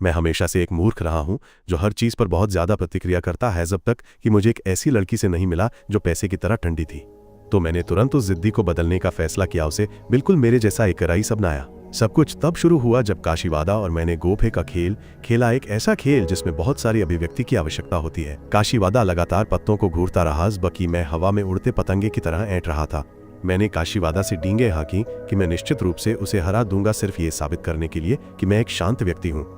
मैं हमेशा से एक मूर्ख रहा हूँ जो हर चीज़ पर बहुत ज़्यादा प्रतिक्रिया करता है, जब तक कि मुझे एक ऐसी लड़की से नहीं मिला जो पैसे की तरह ठंडी थी। तो मैंने तुरंत उस जिद्दी को बदलने का फैसला किया, उसे बिल्कुल मेरे जैसा एकराई सपनाया। सब कुछ तब शुरू हुआ जब काशीवादा और मैंने गोफे का खेल खेला, एक ऐसा खेल जिसमें बहुत सारी अभिव्यक्ति की आवश्यकता होती है। काशीवादा लगातार पत्तों को घूरता रहा, जबकि मैं हवा में उड़ते पतंगे की तरह ऐंठ रहा था। मैंने काशीवादा से डींगे हाँकी कि मैं निश्चित रूप से उसे हरा दूंगा, सिर्फ ये साबित करने के लिए कि मैं एक शांत व्यक्ति हूँ।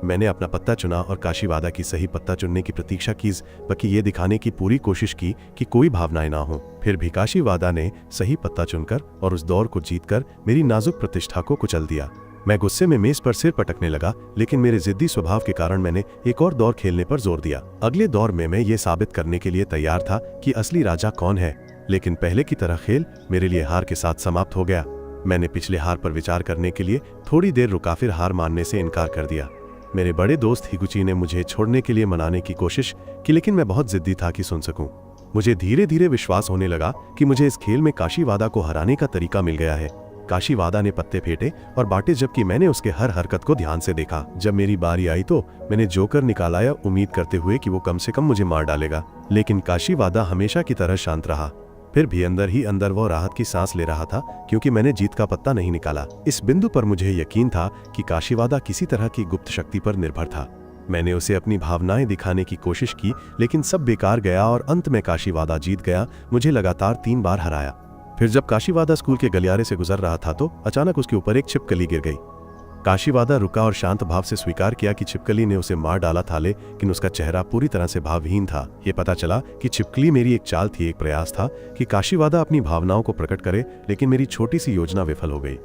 मैंने अपना पत्ता चुना और काशीवादा की सही पत्ता चुनने की प्रतीक्षा की, बल्कि ये दिखाने की पूरी कोशिश की कि कोई भावनाएं ना हो। फिर भी काशीवादा ने सही पत्ता चुनकर और उस दौर को जीतकर मेरी नाजुक प्रतिष्ठा को कुचल दिया। मैं गुस्से में मेज पर सिर पटकने लगा, लेकिन मेरे जिद्दी स्वभाव के कारण मैंने एक और दौर खेलने पर जोर दिया। अगले दौर में मैं ये साबित करने के लिए तैयार था कि असली राजा कौन है, लेकिन पहले की तरह खेल मेरे लिए हार के साथ समाप्त हो गया। मैंने पिछले हार पर विचार करने के लिए थोड़ी देर रुका, फिर हार मानने से इनकार कर दिया। मेरे बड़े दोस्त हिगुची ने मुझे छोड़ने के लिए मनाने की कोशिश की, लेकिन मैं बहुत जिद्दी था कि सुन सकूं। मुझे धीरे धीरे विश्वास होने लगा कि मुझे इस खेल में काशीवादा को हराने का तरीका मिल गया है। काशीवादा ने पत्ते फेंटे और बांटे, जबकि मैंने उसके हर हरकत को ध्यान से देखा। जब मेरी बारी आई तो मैंने जोकर निकाला, उम्मीद करते हुए कि वो कम से कम मुझे मार डालेगा, लेकिन काशीवादा हमेशा की तरह शांत रहा। फिर भी अंदर ही अंदर वो राहत की सांस ले रहा था, क्योंकि मैंने जीत का पत्ता नहीं निकाला। इस बिंदु पर मुझे यकीन था कि काशीवादा किसी तरह की गुप्त शक्ति पर निर्भर था। मैंने उसे अपनी भावनाएं दिखाने की कोशिश की, लेकिन सब बेकार गया और अंत में काशीवादा जीत गया, मुझे लगातार 3 बार हराया। फिर जब काशीवादा स्कूल के गलियारे से गुजर रहा था तो अचानक उसके ऊपर एक छिपकली गिर गई। काशीवादा रुका और शांत भाव से स्वीकार किया कि छिपकली ने उसे मार डाला था, लेकिन उसका चेहरा पूरी तरह से भावहीन था। ये पता चला कि छिपकली मेरी एक चाल थी, एक प्रयास था कि काशीवादा अपनी भावनाओं को प्रकट करे, लेकिन मेरी छोटी सी योजना विफल हो गई।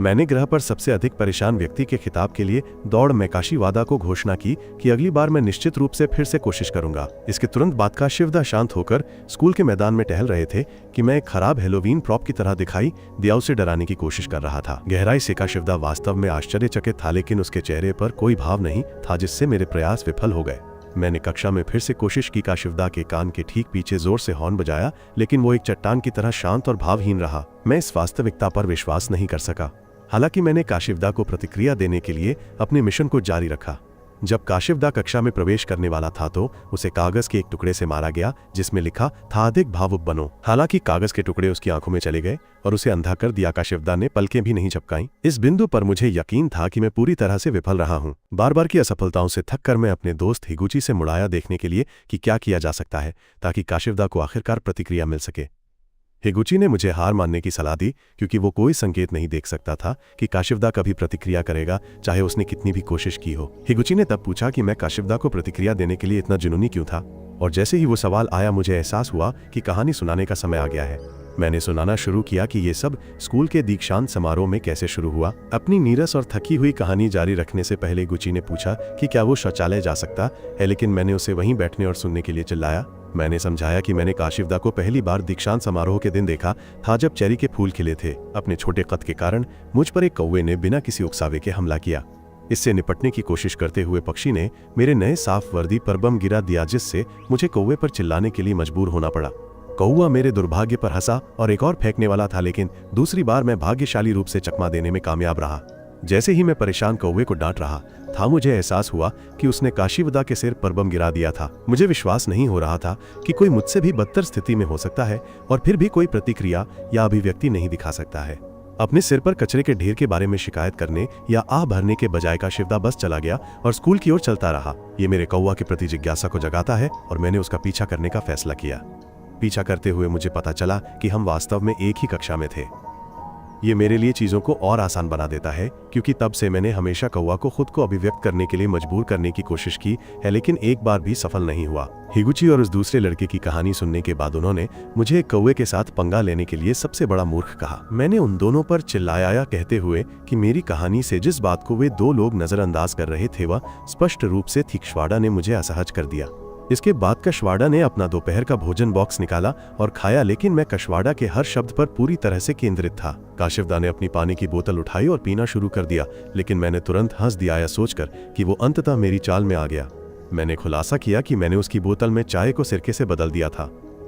मैंने ग्रह पर सबसे अधिक परेशान व्यक्ति के खिताब के लिए दौड़ में काशीवादा को घोषणा की कि अगली बार मैं निश्चित रूप से फिर से कोशिश करूंगा। इसके तुरंत बाद काशीवादा शांत होकर स्कूल के मैदान में टहल रहे थे कि मैं एक खराब हेलोवीन प्रॉप की तरह दिखाई दिया उसे डराने की कोशिश कर रहा था। गहराई से काशीवादा वास्तव में आश्चर्यचकित था, लेकिन उसके चेहरे पर कोई भाव नहीं था जिससे मेरे प्रयास विफल हो गए। मैंने कक्षा में फिर से कोशिश की, काशीवादा के कान के ठीक पीछे जोर से हॉर्न बजाया, लेकिन वो एक चट्टान की तरह शांत और भावहीन रहा। मैं इस वास्तविकता पर विश्वास नहीं कर सका। हालांकि मैंने काशीवादा को प्रतिक्रिया देने के लिए अपने मिशन को जारी रखा। जब काशीवादा कक्षा में प्रवेश करने वाला था तो उसे कागज के एक टुकड़े से मारा गया जिसमें लिखा था, अधिक भावुक बनो। हालांकि कागज के टुकड़े उसकी आंखों में चले गए और उसे अंधा कर दिया। काशीवादा ने पलकें भी नहीं झपकाईं। इस बिंदु पर मुझे यकीन था कि मैं पूरी तरह से विफल रहा हूं। बार बार की असफलताओं से थक कर मैं अपने दोस्त हिगुची से मुड़ाया देखने के लिए कि क्या किया जा सकता है ताकि काशीवादा को आखिरकार प्रतिक्रिया मिल सके। हिगुची ने मुझे हार मानने की सलाह दी, क्योंकि वो कोई संकेत नहीं देख सकता था कि काशीवादा कभी प्रतिक्रिया करेगा, चाहे उसने कितनी भी कोशिश की हो। हिगुची ने तब पूछा कि मैं काशीवादा को प्रतिक्रिया देने के लिए इतना जुनूनी क्यों था, और जैसे ही वो सवाल आया मुझे एहसास हुआ कि कहानी सुनाने का समय आ गया है। मैंने सुनाना शुरू किया कि ये सब स्कूल के दीक्षांत समारोह में कैसे शुरू हुआ। अपनी नीरस और थकी हुई कहानी जारी रखने से पहले हिगुची ने पूछा कि क्या वो शौचालय जा सकता है, लेकिन मैंने उसे वहीं बैठने और सुनने के लिए चिल्लाया। मैंने समझाया कि मैंने काशीवादा को पहली बार दीक्षांत समारोह के दिन देखा था, जब चेरी के फूल खिले थे। अपने छोटे कद के कारण मुझ पर एक कौवे ने बिना किसी उकसावे के हमला किया। इससे निपटने की कोशिश करते हुए पक्षी ने मेरे नए साफ वर्दी पर बम गिरा दिया, जिससे मुझे कौवे पर चिल्लाने के लिए मजबूर होना पड़ा। कौवा मेरे दुर्भाग्य पर हंसा और एक और फेंकने वाला था, लेकिन दूसरी बार मैं भाग्यशाली रूप से चकमा देने में कामयाब रहा। जैसे ही मैं परेशान कौवे को डांट रहा था, मुझे एहसास हुआ कि उसने काशीवादा के सिर पर बम गिरा दिया था। मुझे विश्वास नहीं हो रहा था कि कोई मुझसे भी बदतर स्थिति में हो सकता है और फिर भी कोई प्रतिक्रिया या अभिव्यक्ति नहीं दिखा सकता है। अपने सिर पर कचरे के ढेर के बारे में शिकायत करने या आह भरने के बजाय काशीवादा बस चला गया और स्कूल की ओर चलता रहा। ये मेरे कौवा के प्रति जिज्ञासा को जगाता है और मैंने उसका पीछा करने का फैसला किया। पीछा करते हुए मुझे पता चला कि हम वास्तव में एक ही कक्षा में थे। ये मेरे लिए चीज़ों को और आसान बना देता है, क्योंकि तब से मैंने हमेशा कौवा को खुद को अभिव्यक्त करने के लिए मजबूर करने की कोशिश की है, लेकिन एक बार भी सफल नहीं हुआ। हिगुची और उस दूसरे लड़के की कहानी सुनने के बाद उन्होंने मुझे एक कौवे के साथ पंगा लेने के लिए सबसे बड़ा मूर्ख कहा। मैंने उन दोनों पर चिल्लाया, कहते हुए कि मेरी कहानी से जिस बात को वे 2 लोग नजरअंदाज कर रहे थे वह स्पष्ट रूप से थी। कशवाड़ा ने मुझे असहज कर दिया। इसके बाद कशवाड़ा ने अपना दोपहर का भोजन बॉक्स निकाला और खाया, लेकिन मैं कशवाड़ा के हर शब्द पर पूरी तरह से केंद्रित था। काशीवादा ने अपनी पानी की बोतल उठाई और पीना शुरू कर दिया, लेकिन मैंने तुरंत हंस दिया, यह सोचकर कि वो अंततः मेरी चाल में आ गया। मैंने खुलासा किया कि मैंने उसकी बोतल में चाय को सिरके से बदल दिया था,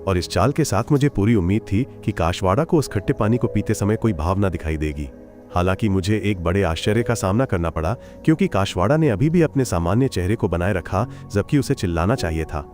और इस चाल के साथ मुझे पूरी उम्मीद थी कि काशवाड़ा को उस खट्टे पानी को पीते समय कोई भावना दिखाई देगी। हालांकि मुझे एक बड़े आश्चर्य का सामना करना पड़ा, क्योंकि काशवाड़ा ने अभी भी अपने सामान्य चेहरे को बनाए रखा, जबकि उसे चिल्लाना चाहिए था।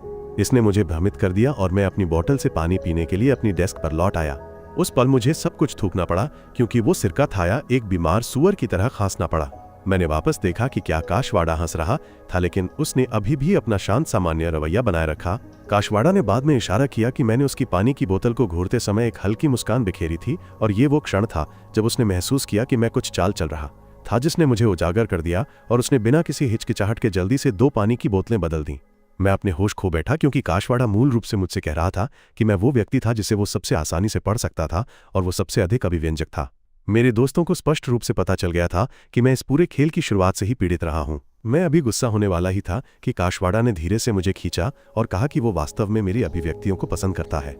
इसने मुझे भ्रमित कर दिया और मैं अपनी बोतल से पानी पीने के लिए अपनी डेस्क पर लौट आया। उस पल मुझे सब कुछ थूकना पड़ा, क्योंकि वो सिरका थाया एक बीमार सूअर की तरह खांसना पड़ा। मैंने वापस देखा कि क्या काशवाड़ा हंस रहा था, लेकिन उसने अभी भी अपना शांत सामान्य रवैया बनाए रखा। काशवाड़ा ने बाद में इशारा किया कि मैंने उसकी पानी की बोतल को घूरते समय एक हल्की मुस्कान बिखेरी थी, और ये वो क्षण था जब उसने महसूस किया कि मैं कुछ चाल चल रहा था जिसने मुझे उजागर कर दिया, और उसने बिना किसी हिचकिचाहट के जल्दी से 2 पानी की बोतलें बदल दी। मैं अपने होश खो बैठा, क्योंकि काशवाड़ा मूल रूप से मुझसे कह रहा था कि मैं वो व्यक्ति था जिसे वो सबसे आसानी से पढ़ सकता था, और वो सबसे अधिक अभिव्यंजक था। मेरे दोस्तों को स्पष्ट रूप से पता चल गया था कि मैं इस पूरे खेल की शुरुआत से ही पीड़ित रहा हूं। मैं अभी गुस्सा होने वाला ही था कि काशवाड़ा ने धीरे से मुझे खींचा और कहा कि वो वास्तव में मेरी अभिव्यक्तियों को पसंद करता है।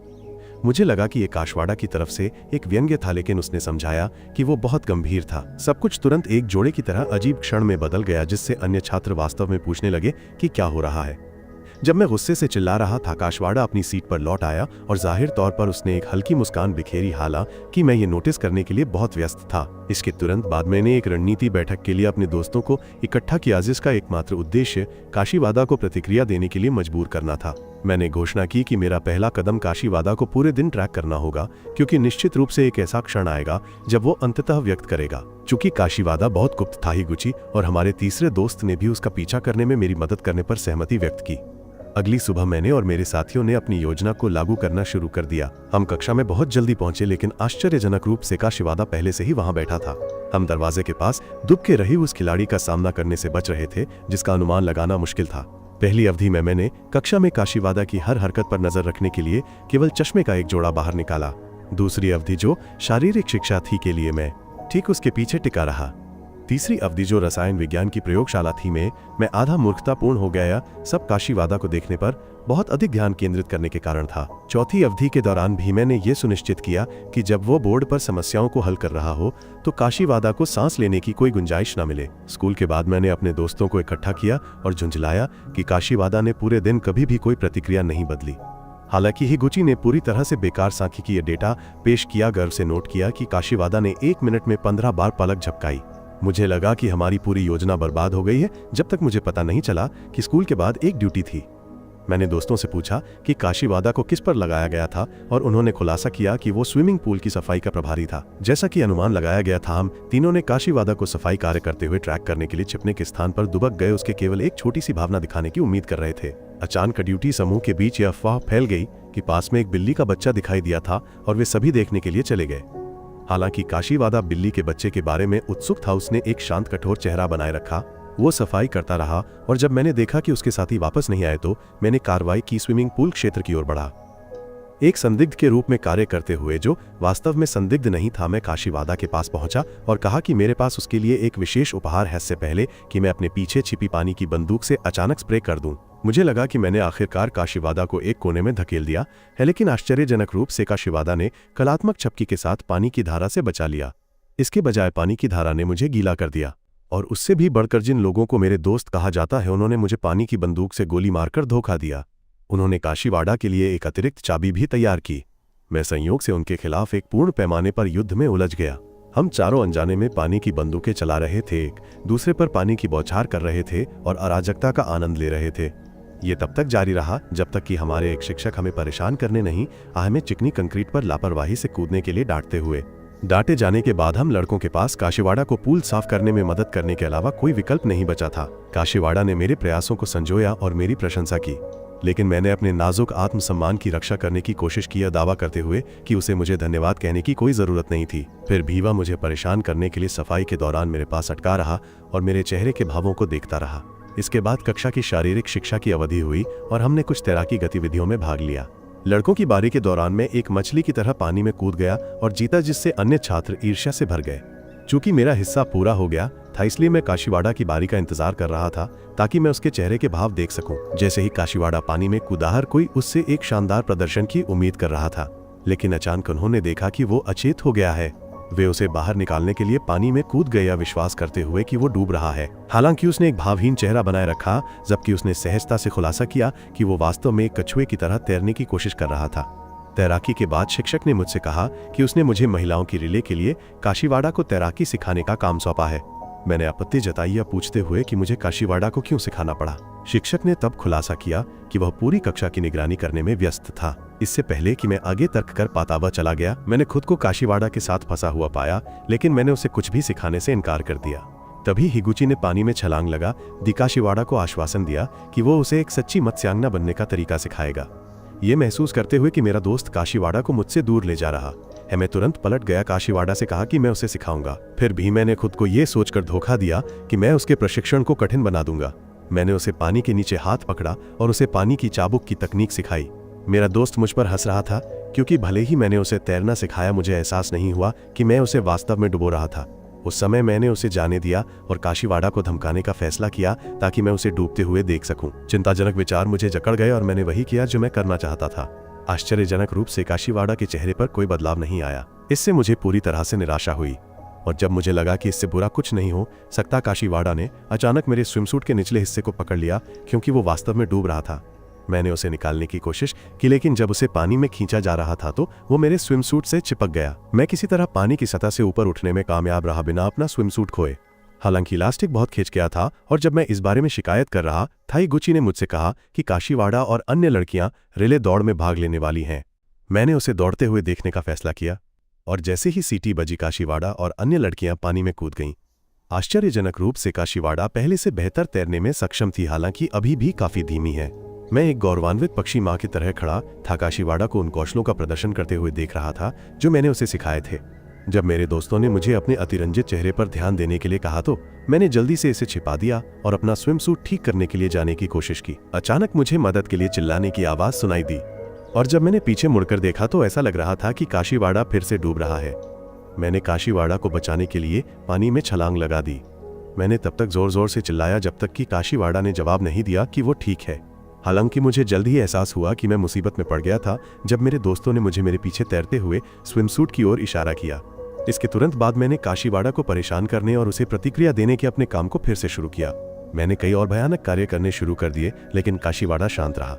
मुझे लगा कि ये काशवाड़ा की तरफ से एक व्यंग्य था, लेकिन उसने समझाया कि वो बहुत गंभीर था। सब कुछ तुरंत एक जोड़े की तरह अजीब क्षण में बदल गया, जिससे अन्य छात्र वास्तव में पूछने लगे कि क्या हो रहा है। जब मैं गुस्से से चिल्ला रहा था, काशवाड़ा अपनी सीट पर लौट आया और जाहिर तौर पर उसने एक हल्की मुस्कान बिखेरी, हालांकि मैं ये नोटिस करने के लिए बहुत व्यस्त था। इसके तुरंत बाद मैंने एक रणनीति बैठक के लिए अपने दोस्तों को इकट्ठा किया, जिसका एकमात्र उद्देश्य काशीवादा को प्रतिक्रिया देने के लिए मजबूर करना था। मैंने घोषणा की कि मेरा पहला कदम काशीवादा को पूरे दिन ट्रैक करना होगा, क्योंकि निश्चित रूप से एक ऐसा क्षण आएगा जब वो अंततः व्यक्त करेगा। चूंकि काशीवादा बहुत गुप्त था, हिगुची और हमारे तीसरे दोस्त ने भी उसका पीछा करने में मेरी मदद करने पर सहमति व्यक्त की। अगली सुबह मैंने और मेरे साथियों ने अपनी योजना को लागू करना शुरू कर दिया। हम कक्षा में बहुत जल्दी पहुंचे, लेकिन आश्चर्यजनक रूप से काशीवादा पहले से ही वहां बैठा था। हम दरवाजे के पास दुबके रहे उस खिलाड़ी का सामना करने से बच रहे थे, जिसका अनुमान लगाना मुश्किल था। पहली अवधि में मैंने कक्षा में काशीवादा की हर हरकत पर नजर रखने के लिए केवल चश्मे का एक जोड़ा बाहर निकाला। दूसरी अवधि, जो शारीरिक शिक्षा थी, के लिए मैं ठीक उसके पीछे टिका रहा। तीसरी अवधि, जो रसायन विज्ञान की प्रयोगशाला थी, में मैं आधा मूर्खतापूर्ण हो गया, सब काशीवादा को देखने पर बहुत अधिक ध्यान केंद्रित करने के कारण था। चौथी अवधि के दौरान भी मैंने ये सुनिश्चित किया कि जब वो बोर्ड पर समस्याओं को हल कर रहा हो तो काशीवादा को सांस लेने की कोई गुंजाइश न मिले। स्कूल के बाद मैंने अपने दोस्तों को इकट्ठा किया और झुंझलाया कि काशीवादा ने पूरे दिन कभी भी कोई प्रतिक्रिया नहीं बदली। हालांकि हिगुची ने पूरी तरह से बेकार सांख्यिकीय ये डेटा पेश किया। गर्व से नोट किया कि काशीवादा ने 1 मिनट में 15 बार पलक झपकाई। मुझे लगा कि हमारी पूरी योजना बर्बाद हो गई है, जब तक मुझे पता नहीं चला कि स्कूल के बाद एक ड्यूटी थी। मैंने दोस्तों से पूछा कि काशीवादा को किस पर लगाया गया था, और उन्होंने खुलासा किया कि वो स्विमिंग पूल की सफाई का प्रभारी था। जैसा कि अनुमान लगाया गया था, हम तीनों ने काशीवादा को सफाई कार्य करते हुए ट्रैक करने के लिए छिपने के स्थान पर दुबक गए, उसके केवल एक छोटी सी भावना दिखाने की उम्मीद कर रहे थे। अचानक ड्यूटी समूह के बीच यह अफवाह फैल गई कि पास में एक बिल्ली का बच्चा दिखाई दिया था, और वे सभी देखने के लिए चले गए। हालांकि काशीवादा बिल्ली के बच्चे के बारे में उत्सुक था, उसने एक शांत कठोर चेहरा बनाए रखा। वो सफाई करता रहा, और जब मैंने देखा कि उसके साथी वापस नहीं आए तो मैंने कार्रवाई की, स्विमिंग पूल क्षेत्र की ओर बढ़ा। एक संदिग्ध के रूप में कार्य करते हुए, जो वास्तव में संदिग्ध नहीं था, मैं काशीवादा के पास पहुंचा और कहा कि मेरे पास उसके लिए एक विशेष उपहार है, इससे पहले कि मैं अपने पीछे छिपी पानी की बंदूक से अचानक स्प्रे कर दूं। मुझे लगा कि मैंने आखिरकार काशीवादा को एक कोने में धकेल दिया है, लेकिन आश्चर्यजनक रूप से काशीवादा ने कलात्मक छपकी के साथ पानी की धारा से बचा लिया। इसके बजाय पानी की धारा ने मुझे गीला कर दिया, और उससे भी बढ़कर जिन लोगों को मेरे दोस्त कहा जाता है, उन्होंने मुझे पानी की बंदूक से गोली मारकर धोखा दिया। उन्होंने काशीवाड़ा के लिए एक अतिरिक्त चाबी भी तैयार की। मैं संयोग से उनके खिलाफ एक पूर्ण पैमाने पर युद्ध में उलझ गया। हम चारों अनजाने में पानी की बंदूकें चला रहे थे, एक दूसरे पर पानी की बौछार कर रहे थे और अराजकता का आनंद ले रहे थे। ये तब तक जारी रहा जब तक कि हमारे एक शिक्षक हमें परेशान करने नहीं, हमें चिकनी कंक्रीट पर लापरवाही से कूदने के लिए डांटते हुए। डांटे जाने के बाद हम लड़कों के पास काशीवाड़ा को पूल साफ करने में मदद करने के अलावा कोई विकल्प नहीं बचा था। काशीवाड़ा ने मेरे प्रयासों को संजोया और मेरी प्रशंसा की, लेकिन मैंने अपने नाजुक आत्मसम्मान की रक्षा करने की कोशिश की, दावा करते हुए कि उसे मुझे धन्यवाद कहने की कोई जरूरत नहीं थी। फिर भी वह मुझे परेशान करने के लिए सफाई के दौरान मेरे पास अटका रहा और मेरे चेहरे के भावों को देखता रहा। इसके बाद कक्षा की शारीरिक शिक्षा की अवधि हुई और हमने कुछ तैराकी गतिविधियों में भाग लिया। लड़कों की बारी के दौरान मैं एक मछली की तरह पानी में कूद गया और जीता, जिससे अन्य छात्र ईर्ष्या से भर गए। चूंकि मेरा हिस्सा पूरा हो गया था, इसलिए मैं काशीवाड़ा की बारी का इंतजार कर रहा था, ताकि मैं उसके चेहरे के भाव देख सकूं। जैसे ही काशीवाड़ा पानी में कूदा, हर कोई उससे एक शानदार प्रदर्शन की उम्मीद कर रहा था, लेकिन अचानक उन्होंने देखा कि वो अचेत हो गया है। वे उसे बाहर निकालने के लिए पानी में कूद गए, विश्वास करते हुए कि वो डूब रहा है। हालांकि उसने एक भावहीन चेहरा बनाए रखा, जबकि उसने सहजता से खुलासा किया कि वो वास्तव में एक कछुए की तरह तैरने की कोशिश कर रहा था। तैराकी के बाद शिक्षक ने मुझसे कहा कि उसने मुझे महिलाओं की रिले के लिए काशीवाड़ा को तैराकी सिखाने का काम सौंपा है। मैंने आपत्ति जताई या पूछते हुए कि मुझे काशीवाड़ा को क्यों सिखाना पड़ा। शिक्षक ने तब खुलासा किया कि वह पूरी कक्षा की निगरानी करने में व्यस्त था। इससे पहले कि मैं आगे तर्क कर पातावा चला गया, मैंने खुद को काशीवाड़ा के साथ फंसा हुआ पाया, लेकिन मैंने उसे कुछ भी सिखाने से इनकार कर दिया। तभी हिगुची ने पानी में छलांग लगा दी काशीवाड़ा को आश्वासन दिया कि वो उसे एक सच्ची मत्स्यांगना बनने का तरीका सिखाएगा। ये महसूस करते हुए कि मेरा दोस्त काशीवाड़ा को मुझसे दूर ले जा रहा है, मैं तुरंत पलट गया, काशीवाड़ा से कहा कि मैं उसे सिखाऊंगा। फिर भी मैंने खुद को ये सोचकर धोखा दिया कि मैं उसके प्रशिक्षण को कठिन बना दूंगा। मैंने उसे पानी के नीचे हाथ पकड़ा और उसे पानी की चाबुक की तकनीक सिखाई। मेरा दोस्त मुझ पर हंस रहा था, क्योंकि भले ही मैंने उसे तैरना सिखाया, मुझे एहसास नहीं हुआ कि मैं उसे वास्तव में डुबो रहा था। उस समय मैंने उसे जाने दिया और काशीवाड़ा को धमकाने का फैसला किया ताकि मैं उसे डूबते हुए देख सकूं। चिंताजनक विचार मुझे जकड़ गए और मैंने वही किया जो मैं करना चाहता था। आश्चर्यजनक रूप से काशीवाड़ा के चेहरे पर कोई बदलाव नहीं आया। इससे मुझे पूरी तरह से निराशा हुई और जब मुझे लगा कि इससे बुरा कुछ नहीं हो सकता, काशीवाड़ा ने अचानक मेरे स्विमसूट के निचले हिस्से को पकड़ लिया, क्योंकि वो वास्तव में डूब रहा था। मैंने उसे निकालने की कोशिश की, लेकिन जब उसे पानी में खींचा जा रहा था तो वो मेरे स्विमसूट से चिपक गया। मैं किसी तरह पानी की सतह से ऊपर उठने में कामयाब रहा, बिना अपना स्विमसूट खोए। हालांकि इलास्टिक बहुत खिंच गया था और जब मैं इस बारे में शिकायत कर रहा था, हिगुची ने मुझसे कहा कि काशीवाड़ा और अन्य लड़कियां रिले दौड़ में भाग लेने वाली हैं। मैंने उसे दौड़ते हुए देखने का फैसला किया और जैसे ही सीटी बजी, काशीवाड़ा और अन्य लड़कियां पानी में कूद गईं। आश्चर्यजनक रूप से काशीवाड़ा पहले से बेहतर तैरने में सक्षम थी, हालांकि अभी भी काफी धीमी है। मैं एक गौरवान्वित पक्षी मां की तरह खड़ा था, काशीवाड़ा को उन कौशलों का प्रदर्शन करते हुए देख रहा था जो मैंने उसे सिखाए थे। जब मेरे दोस्तों ने मुझे अपने अतिरंजित चेहरे पर ध्यान देने के लिए कहा तो मैंने जल्दी से इसे छिपा दिया और अपना स्विमसूट ठीक करने के लिए जाने की कोशिश की। अचानक मुझे मदद के लिए चिल्लाने की आवाज सुनाई दी और जब मैंने पीछे मुड़कर देखा तो ऐसा लग रहा था कि काशीवाड़ा फिर से डूब रहा है। मैंने काशीवाड़ा को बचाने के लिए पानी में छलांग लगा दी। मैंने तब तक जोर जोर से चिल्लाया जब तक कि काशीवाड़ा ने जवाब नहीं दिया कि वो ठीक है। हालांकि मुझे जल्द ही एहसास हुआ कि मैं मुसीबत में पड़ गया था जब मेरे दोस्तों ने मुझे मेरे पीछे तैरते हुए स्विमसूट की ओर इशारा किया। इसके तुरंत बाद मैंने काशीवाड़ा को परेशान करने और उसे प्रतिक्रिया देने के अपने काम को फिर से शुरू किया। मैंने कई और भयानक कार्य करने शुरू कर दिए, लेकिन काशीवाड़ा शांत रहा।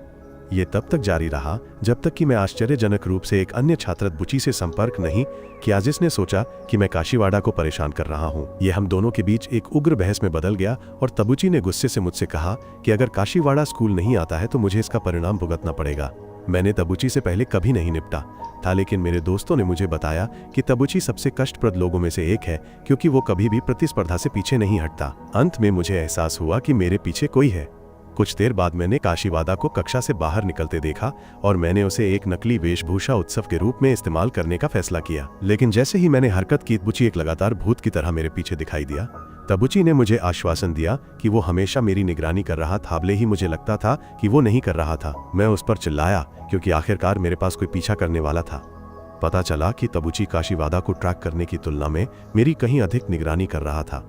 ये तब तक जारी रहा जब तक कि मैं आश्चर्यजनक रूप से एक अन्य छात्र बुची से संपर्क नहीं किया, जिसने सोचा कि मैं काशीवाड़ा को परेशान कर रहा हूँ। ये हम दोनों के बीच एक उग्र बहस में बदल गया और तबुची ने गुस्से से मुझसे कहा कि अगर काशीवाड़ा स्कूल नहीं आता है तो मुझे इसका परिणाम भुगतना पड़ेगा। मैंने तबुची से पहले कभी नहीं निपटा था, लेकिन मेरे दोस्तों ने मुझे बताया कि तबुची सबसे कष्टप्रद लोगों में से एक है, क्योंकि वो कभी भी प्रतिस्पर्धा से पीछे नहीं हटता। अंत में मुझे एहसास हुआ कि मेरे पीछे कोई है। कुछ देर बाद मैंने काशीवाड़ा को कक्षा से बाहर निकलते देखा और मैंने उसे एक नकली वेशभूषा उत्सव के रूप में इस्तेमाल करने का फैसला किया। लेकिन जैसे ही मैंने हरकत की, बुची एक लगातार भूत की तरह मेरे पीछे दिखाई दिया। तबुची ने मुझे आश्वासन दिया कि वो हमेशा मेरी निगरानी कर रहा था, भले ही मुझे लगता था कि वो नहीं कर रहा था। मैं उस पर चिल्लाया क्योंकि आखिरकार मेरे पास कोई पीछा करने वाला था। पता चला कि तबुची काशीवाड़ा को ट्रैक करने की तुलना में मेरी कहीं अधिक निगरानी कर रहा था।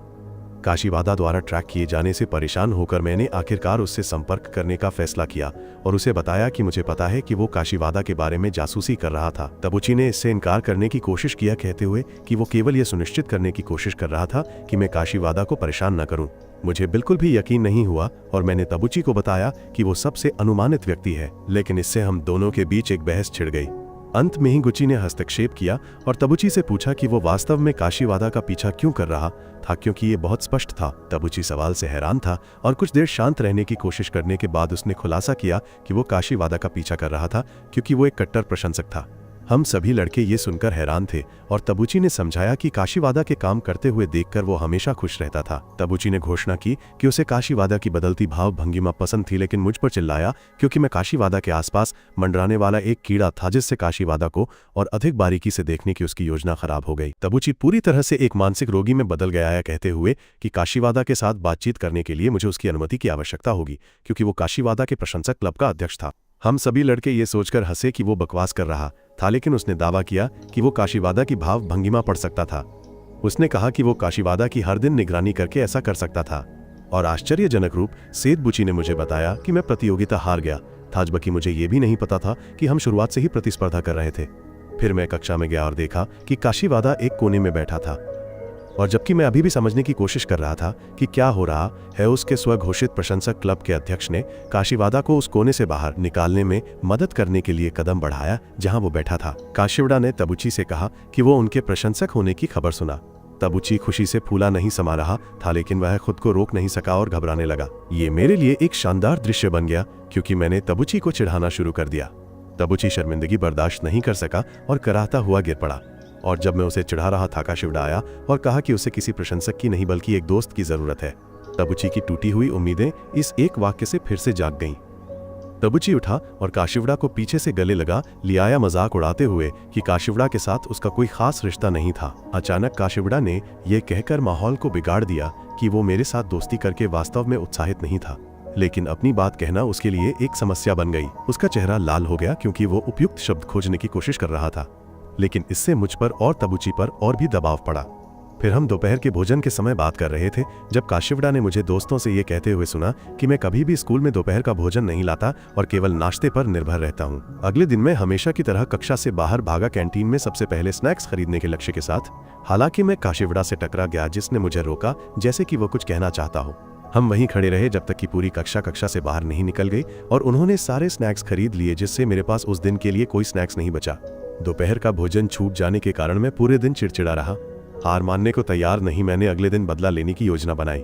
काशीवाड़ा द्वारा ट्रैक किए जाने से परेशान होकर मैंने आखिरकार उससे संपर्क करने का फैसला किया और उसे बताया कि मुझे पता है कि वो काशीवाड़ा के बारे में जासूसी कर रहा था। तबुची ने इससे इनकार करने की कोशिश किया, कहते हुए कि वो केवल ये सुनिश्चित करने की कोशिश कर रहा था कि मैं काशीवाड़ा को परेशान न करूं। मुझे बिल्कुल भी यकीन नहीं हुआ और मैंने तबुची को बताया कि वो सबसे अनुमानित व्यक्ति है, लेकिन इससे हम दोनों के बीच एक बहस छिड़ गई। अंत में हिगुची ने हस्तक्षेप किया और तबुची से पूछा कि वो वास्तव में काशीवाड़ा का पीछा क्यों कर रहा था, क्योंकि ये बहुत स्पष्ट था। तबुची सवाल से हैरान था और कुछ देर शांत रहने की कोशिश करने के बाद उसने खुलासा किया कि वो काशीवाड़ा का पीछा कर रहा था क्योंकि वो एक कट्टर प्रशंसक था। हम सभी लड़के ये सुनकर हैरान थे और तबुची ने समझाया कि काशीवाड़ा के काम करते हुए देखकर वो हमेशा खुश रहता था। तबुची ने घोषणा की कि उसे काशीवाड़ा की बदलती भाव भंगिमा पसंद थी, लेकिन मुझ पर चिल्लाया क्योंकि मैं काशीवाड़ा के आसपास मंडराने वाला एक कीड़ा था, जिससे काशीवाड़ा को और अधिक बारीकी से देखने की उसकी योजना खराब हो गई। तबुची पूरी तरह से एक मानसिक रोगी में बदल गया है, कहते हुए कि काशीवाड़ा के साथ बातचीत करने के लिए मुझे उसकी अनुमति की आवश्यकता होगी, क्योंकि वो काशीवाड़ा के प्रशंसक क्लब का अध्यक्ष था। हम सभी लड़के ये सोचकर हंसे कि वो बकवास कर रहा था, लेकिन उसने दावा किया कि वो काशीवाड़ा की भाव भंगिमा पढ़ सकता था। उसने कहा कि वो काशीवाड़ा की हर दिन निगरानी करके ऐसा कर सकता था। और आश्चर्यजनक रूप से बुची ने मुझे बताया कि मैं प्रतियोगिता हार गया था, जबकि मुझे ये भी नहीं पता था कि हम शुरुआत से ही प्रतिस्पर्धा कर रहे थे। फिर मैं कक्षा में गया और देखा कि काशीवाड़ा एक कोने में बैठा था। और जबकि मैं अभी भी समझने की कोशिश कर रहा था कि क्या हो रहा है, उसके स्वघोषित प्रशंसक क्लब के अध्यक्ष ने काशीवादा को उस कोने से बाहर निकालने में मदद करने के लिए कदम बढ़ाया जहां वो बैठा था। काशीवादा ने तबुची से कहा कि वो उनके प्रशंसक होने की खबर सुना। तबुची खुशी से फूला नहीं समा रहा था, लेकिन वह खुद को रोक नहीं सका और घबराने लगा। ये मेरे लिए एक शानदार दृश्य बन गया क्योंकि मैंने तबुची को चिढ़ाना शुरू कर दिया। तबुची शर्मिंदगी बर्दाश्त नहीं कर सका और कराहता हुआ गिर पड़ा। और जब मैं उसे चिढ़ा रहा था, काशीवादा आया और कहा कि उसे किसी प्रशंसक की नहीं बल्कि एक दोस्त की जरूरत है। तबुची की टूटी हुई उम्मीदें इस एक वाक्य से फिर से जाग गईं। तबुची उठा और काशीवादा को पीछे से गले लगा, लियाया मजाक उड़ाते हुए कि काशीवादा के साथ उसका कोई खास रिश्ता नहीं था। अचानक काशीवादा ने यह कहकर माहौल को बिगाड़ दिया कि वो मेरे साथ दोस्ती करके वास्तव में उत्साहित नहीं था, लेकिन अपनी बात कहना उसके लिए एक समस्या बन गई। उसका चेहरा लाल हो गया क्योंकि वो उपयुक्त शब्द खोजने की कोशिश कर रहा था, लेकिन इससे मुझ पर और तबुची पर और भी दबाव पड़ा। फिर हम दोपहर के भोजन के समय बात कर रहे थे जब काशीवादा ने मुझे दोस्तों से ये कहते हुए सुना कि मैं कभी भी स्कूल में दोपहर का भोजन नहीं लाता और केवल नाश्ते पर निर्भर रहता हूँ। अगले दिन मैं हमेशा की तरह कक्षा से बाहर भागा कैंटीन में सबसे पहले स्नैक्स खरीदने के लक्ष्य के साथ। हालांकि मैं काशीवादा से टकरा गया जिसने मुझे रोका, जैसे कि वो कुछ कहना चाहता हो। हम वहीं खड़े रहे जब तक कि पूरी कक्षा से बाहर नहीं निकल गई और उन्होंने सारे स्नैक्स खरीद लिए, जिससे मेरे पास उस दिन के लिए कोई स्नैक्स नहीं बचा। दोपहर का भोजन छूट जाने के कारण मैं पूरे दिन चिड़चिड़ा रहा। हार मानने को तैयार नहीं, मैंने अगले दिन बदला लेने की योजना बनाई।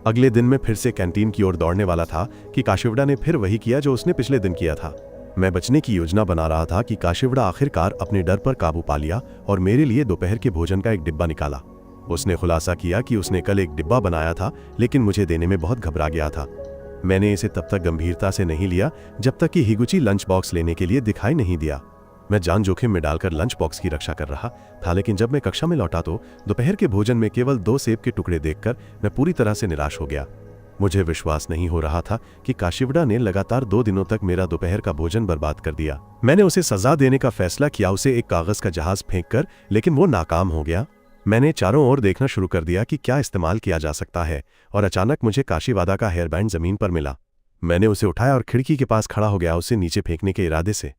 अगले दिन मैं फिर से कैंटीन की ओर दौड़ने वाला था कि काशीवादा ने फिर वही किया जो उसने पिछले दिन किया था। मैं बचने की योजना बना रहा था कि काशीवादा आखिरकार अपने डर पर काबू पा लिया और मेरे लिए दोपहर के भोजन का एक डिब्बा निकाला। उसने खुलासा किया कि उसने कल एक डिब्बा बनाया था, लेकिन मुझे देने में बहुत घबरा गया था। मैंने इसे तब तक गंभीरता से नहीं लिया जब तक कि हिगुची लंच बॉक्स लेने के लिए दिखाई नहीं दिया। मैं जान जोखिम में डालकर लंच बॉक्स की रक्षा कर रहा था, लेकिन जब मैं कक्षा में लौटा तो दोपहर के भोजन में केवल 2 सेब के टुकड़े देखकर मैं पूरी तरह से निराश हो गया। मुझे विश्वास नहीं हो रहा था कि काशीवादा ने लगातार 2 दिनों तक मेरा दोपहर का भोजन बर्बाद कर दिया। मैंने उसे सजा देने का फैसला किया, उसे एक कागज का जहाज फेंक कर, लेकिन वो नाकाम हो गया। मैंने चारों ओर देखना शुरू कर दिया कि क्या इस्तेमाल किया जा सकता है, और अचानक मुझे काशीवादा का हेयर बैंड जमीन पर मिला। मैंने उसे उठाया और खिड़की के पास खड़ा हो गया, उसे नीचे फेंकने के इरादे से।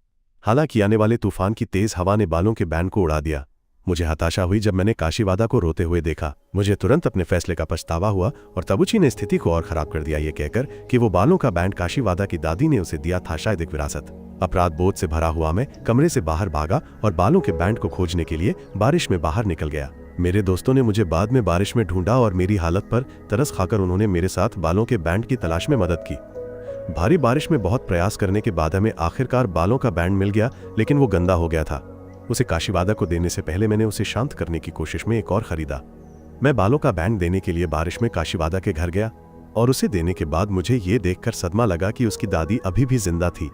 हालांकि आने वाले तूफान की तेज हवा ने बालों के बैंड को उड़ा दिया। मुझे हताशा हुई जब मैंने काशीवादा को रोते हुए देखा। मुझे तुरंत अपने फैसले का पछतावा हुआ और तबुची ने स्थिति को और खराब कर दिया, ये कहकर कि वो बालों का बैंड काशीवादा की दादी ने उसे दिया था, शायद एक विरासत। अपराध बोध से भरा हुआ मैं कमरे से बाहर भागा और बालों के बैंड को खोजने के लिए बारिश में बाहर निकल गया। मेरे दोस्तों ने मुझे बाद में बारिश में ढूंढा और मेरी हालत पर तरस खाकर उन्होंने मेरे साथ बालों के बैंड की तलाश में मदद की। भारी बारिश में बहुत प्रयास करने के बाद हमें आखिरकार बालों का बैंड मिल गया, लेकिन वो गंदा हो गया था। उसे काशीवादा को देने से पहले मैंने उसे शांत करने की कोशिश में एक और खरीदा। मैं बालों का बैंड देने के लिए बारिश में काशीवादा के घर गया और उसे देने के बाद मुझे ये देखकर सदमा लगा कि उसकी दादी अभी भी जिंदा थी।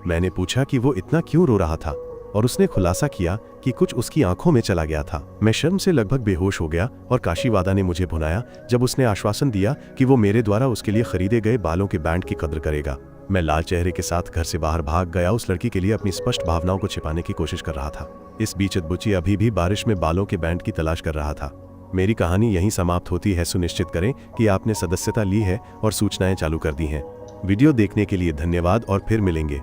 मैंने पूछा कि वो इतना क्यों रो रहा था और उसने खुलासा किया कि कुछ उसकी आंखों में चला गया था। मैं शर्म से लगभग बेहोश हो गया और काशीवादा ने मुझे भुनाया जब उसने आश्वासन दिया कि वो मेरे द्वारा उसके लिए खरीदे गए बालों के बैंड की कद्र करेगा। मैं लाल चेहरे के साथ घर से बाहर भाग गया, उस लड़की के लिए अपनी स्पष्ट भावनाओं को छिपाने की कोशिश कर रहा था। इस बीच तबुची अभी भी बारिश में बालों के बैंड की तलाश कर रहा था। मेरी कहानी यहीं समाप्त होती है। सुनिश्चित करें कि आपने सदस्यता ली है और सूचनाएं चालू कर दी हैं। वीडियो देखने के लिए धन्यवाद और फिर मिलेंगे।